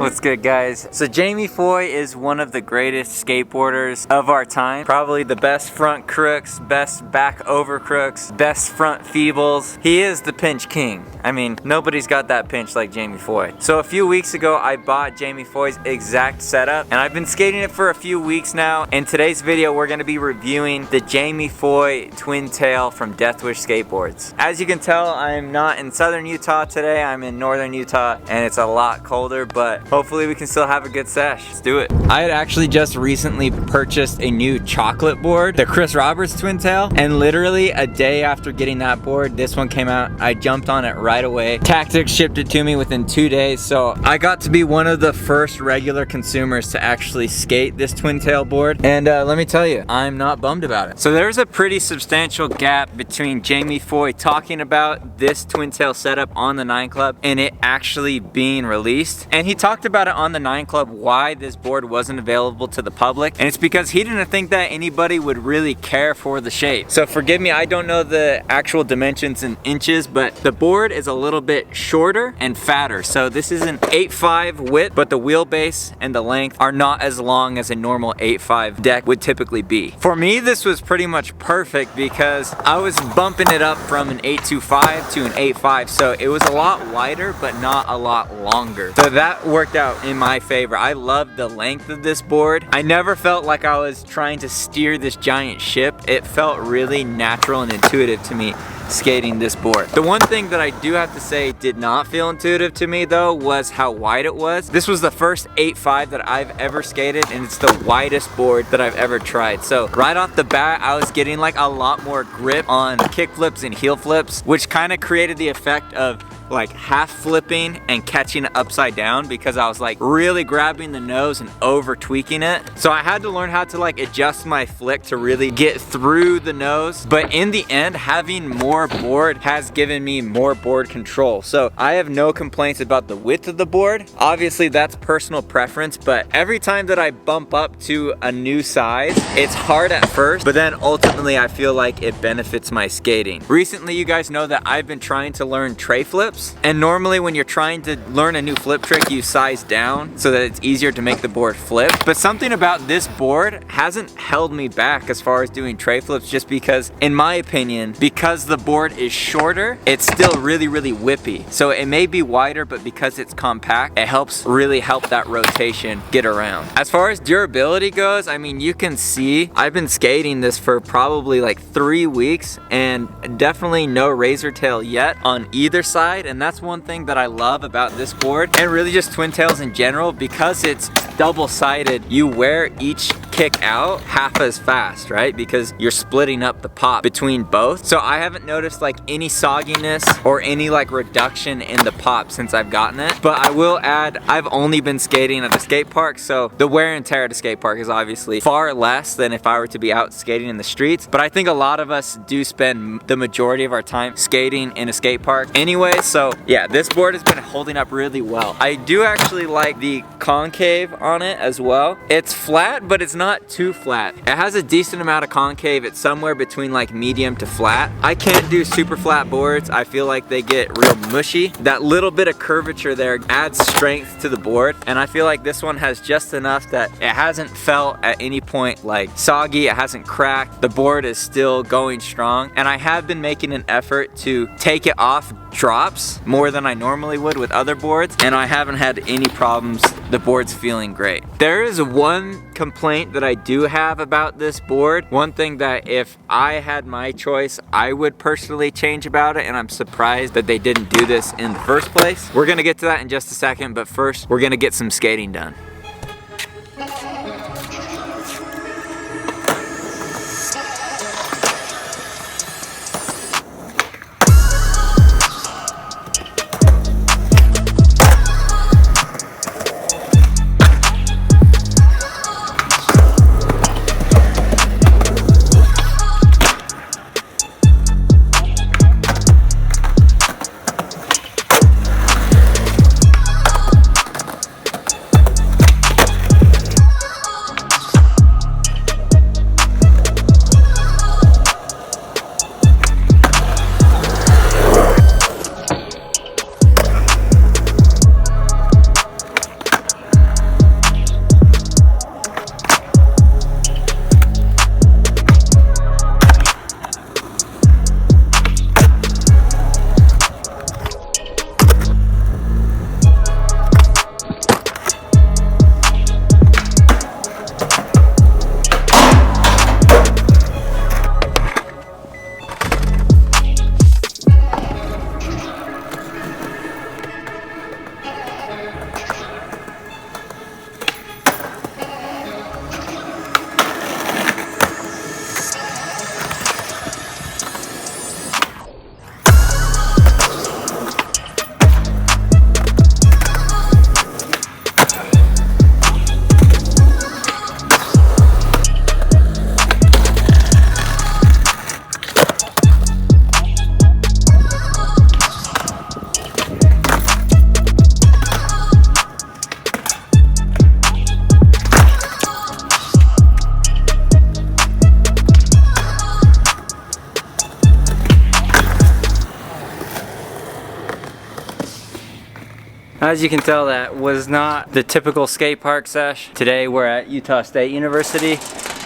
What's good, guys? So Jamie Foy is one of the greatest skateboarders of our time. Probably the best front crooks, best back over crooks, best front feebles. He is the pinch king. I mean, nobody's got that pinch like Jamie Foy. So a few weeks ago, I bought Jamie Foy's exact setup, and I've been skating it for a few weeks now. In today's video, we're gonna be reviewing the Jamie Foy Twin Tail from Deathwish Skateboards. As you can tell, I'm not in southern Utah today. I'm in northern Utah, and it's a lot colder, but hopefully we can still have a good sesh. Let's do it. I had actually just recently purchased a new chocolate board, the Chris Roberts Twin Tail, and literally a day after getting that board, this one came out. I jumped on it right away. Tactics shipped it to me within 2 days, so I got to be one of the first regular consumers to actually skate this twin tail board, and let me tell you, I'm not bummed about it. So there's a pretty substantial gap between Jamie Foy talking about this twin tail setup on the 9 Club and it actually being released. And he talked about it on the 9 Club why this board wasn't available to the public, and it's because he didn't think that anybody would really care for the shape. So forgive me, I don't know the actual dimensions in inches, but the board is a little bit shorter and fatter. So this is an 8.5 width, but the wheelbase and the length are not as long as a normal 8.5 deck would typically be. For me, this was pretty much perfect because I was bumping it up from an 8.25 to an 8.5, so it was a lot wider but not a lot longer. So that worked out in my favor. I love the length of this board. I never felt like I was trying to steer this giant ship. It felt really natural and intuitive to me skating this board. The one thing that I do have to say did not feel intuitive to me though was how wide it was. This was the first 8.5 that I've ever skated, and it's the widest board that I've ever tried. So right off the bat, I was getting like a lot more grip on kick flips and heel flips, which kind of created the effect of like half flipping and catching it upside down because I was like really grabbing the nose and over tweaking it. So I had to learn how to like adjust my flick to really get through the nose. But in the end, having more board has given me more board control. So I have no complaints about the width of the board. Obviously that's personal preference, but every time that I bump up to a new size, it's hard at first, but then ultimately I feel like it benefits my skating. Recently, you guys know that I've been trying to learn tray flips. And normally when you're trying to learn a new flip trick, you size down so that it's easier to make the board flip. But something about this board hasn't held me back as far as doing tray flips, just because, in my opinion, because the board is shorter, it's still really, really whippy. So it may be wider, but because it's compact, it helps really help that rotation get around. As far as durability goes, I mean, you can see I've been skating this for probably like 3 weeks and definitely no razor tail yet on either side. And that's one thing that I love about this board, and really just twin tails in general, because it's double-sided. You wear each kick out half as fast, right? Because you're splitting up the pop between both. So I haven't noticed like any sogginess or any like reduction in the pop since I've gotten it. But I will add, I've only been skating at the skate park, so the wear and tear at a skate park is obviously far less than if I were to be out skating in the streets. But I think a lot of us do spend the majority of our time skating in a skate park anyway. So yeah, this board has been holding up really well. I do actually like the concave on it as well. It's flat, but it's not too flat. It has a decent amount of concave. It's somewhere between like medium to flat. I can't do super flat boards. I feel like they get real mushy. That little bit of curvature there adds strength to the board, and I feel like this one has just enough that it hasn't felt at any point like soggy. It hasn't cracked. The board is still going strong, and I have been making an effort to take it off drops more than I normally would with other boards, and I haven't had any problems. The board's feeling great. There is one complaint that I do have about this board. One thing that if I had my choice, I would personally change about it, and I'm surprised that they didn't do this in the first place. We're gonna get to that in just a second, but first we're gonna get some skating done. As you can tell, that was not the typical skate park sesh. Today we're at Utah State University,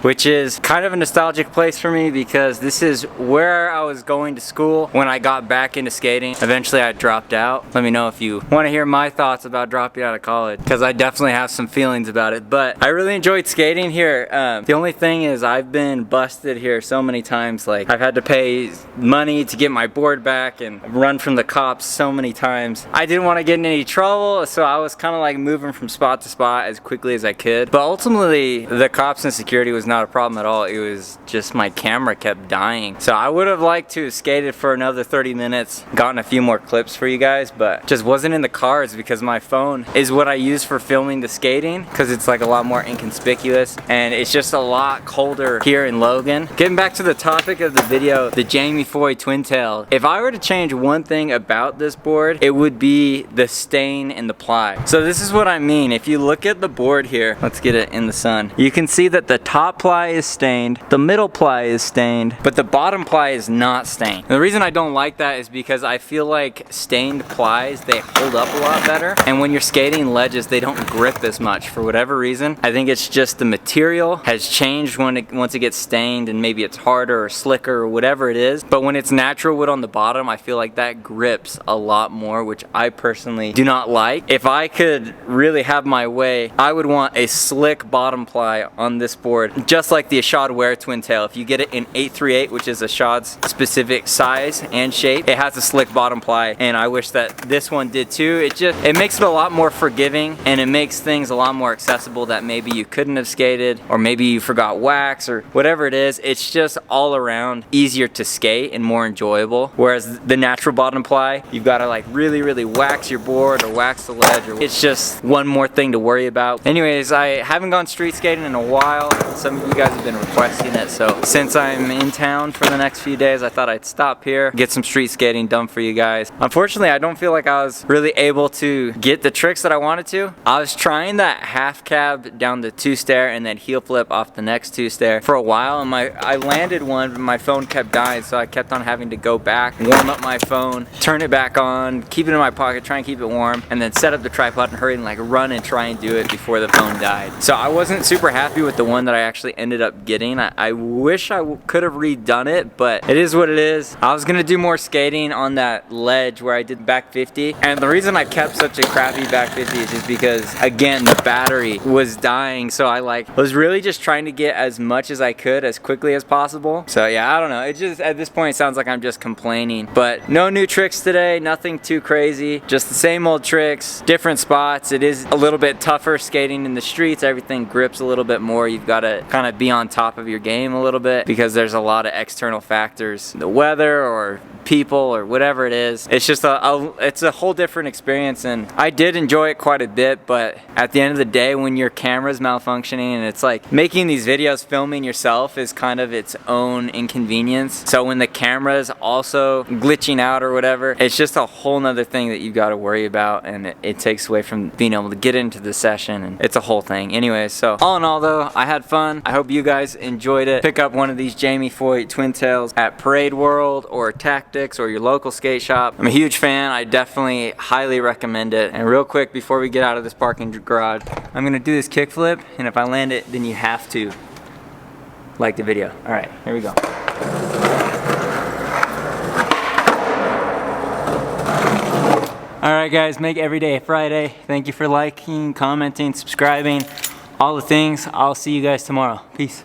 which is kind of a nostalgic place for me because this is where I was going to school when I got back into skating. Eventually I dropped out. Let me know if you want to hear my thoughts about dropping out of college, because I definitely have some feelings about it. But I really enjoyed skating here. The only thing is I've been busted here so many times. Like, I've had to pay money to get my board back and run from the cops so many times. I didn't want to get in any trouble, so I was kind of like moving from spot to spot as quickly as I could. But ultimately, the cops and security was not a problem at all. It was just my camera kept dying. So I would have liked to have skated for another 30 minutes, gotten a few more clips for you guys, but just wasn't in the cards because my phone is what I use for filming the skating, because it's like a lot more inconspicuous and it's just a lot colder here in Logan. Getting back to the topic of the video, the Jamie Foy Twin Tail. If I were to change one thing about this board, it would be the stain in the ply. So this is what I mean. If you look at the board here, let's get it in the sun. You can see that the top ply is stained, the middle ply is stained, but the bottom ply is not stained. And the reason I don't like that is because I feel like stained plies, they hold up a lot better, and when you're skating ledges, they don't grip as much for whatever reason. I think it's just the material has changed once it gets stained, and maybe it's harder or slicker or whatever it is. But when it's natural wood on the bottom, I feel like that grips a lot more, which I personally do not like. If I could really have my way, I would want a slick bottom ply on this board, just like the ishod wair twin tail. If you get it in 838, which is ishod's specific size and shape, it has a slick bottom ply, and I wish that this one did too. It makes it a lot more forgiving, and it makes things a lot more accessible that maybe you couldn't have skated, or maybe you forgot wax or whatever it is. It's just all around easier to skate and more enjoyable. Whereas the natural bottom ply, you've got to like really wax your board or wax the ledge, or it's just one more thing to worry about. Anyways, I haven't gone street skating in a while. Some of you guys have been requesting it, so since I'm in town for the next few days, I thought I'd stop here, get some street skating done for you guys. Unfortunately, I don't feel like I was really able to get the tricks that I wanted to. I was trying that half cab down the two stair and then heel flip off the next two stair for a while, and I landed one, but my phone kept dying, so I kept on having to go back, warm up my phone, turn it back on, keep it in my pocket, try and keep it warm, and then set up the tripod and hurry and like run and try and do it before the phone died. So I wasn't super happy with the one that I actually ended up getting. I wish I could have redone it, but it is what it is. I was gonna do more skating on that ledge where I did back 50, and the reason I kept such a crappy back 50 is just because, again, the battery was dying, so I was really just trying to get as much as I could as quickly as possible. So yeah, I don't know, it just, at this point, it sounds like I'm just complaining, but no new tricks today, nothing too crazy, just the same old tricks, different spots. It is a little bit tougher skating in the streets. Everything grips a little bit more. You've got to kind of be on top of your game a little bit because there's a lot of external factors, the weather or people or whatever it is. It's just it's a whole different experience, and I did enjoy it quite a bit. But at the end of the day, when your camera's malfunctioning, and it's like making these videos, filming yourself is kind of its own inconvenience. So when the camera's also glitching out or whatever, it's just a whole nother thing that you've got to worry about, and it takes away from being able to get into the session, and it's a whole thing. Anyways, so all in all though, I had fun. I hope you guys enjoyed it. Pick up one of these Jamie Foy Twin Tails at Parade World or Tactics or your local skate shop. I'm a huge fan. I definitely highly recommend it. And real quick, before we get out of this parking garage, I'm gonna do this kickflip, and if I land it, then you have to like the video. All right, here we go. All right guys, make every day a Friday. Thank you for liking, commenting, subscribing, all the things. I'll see you guys tomorrow. Peace.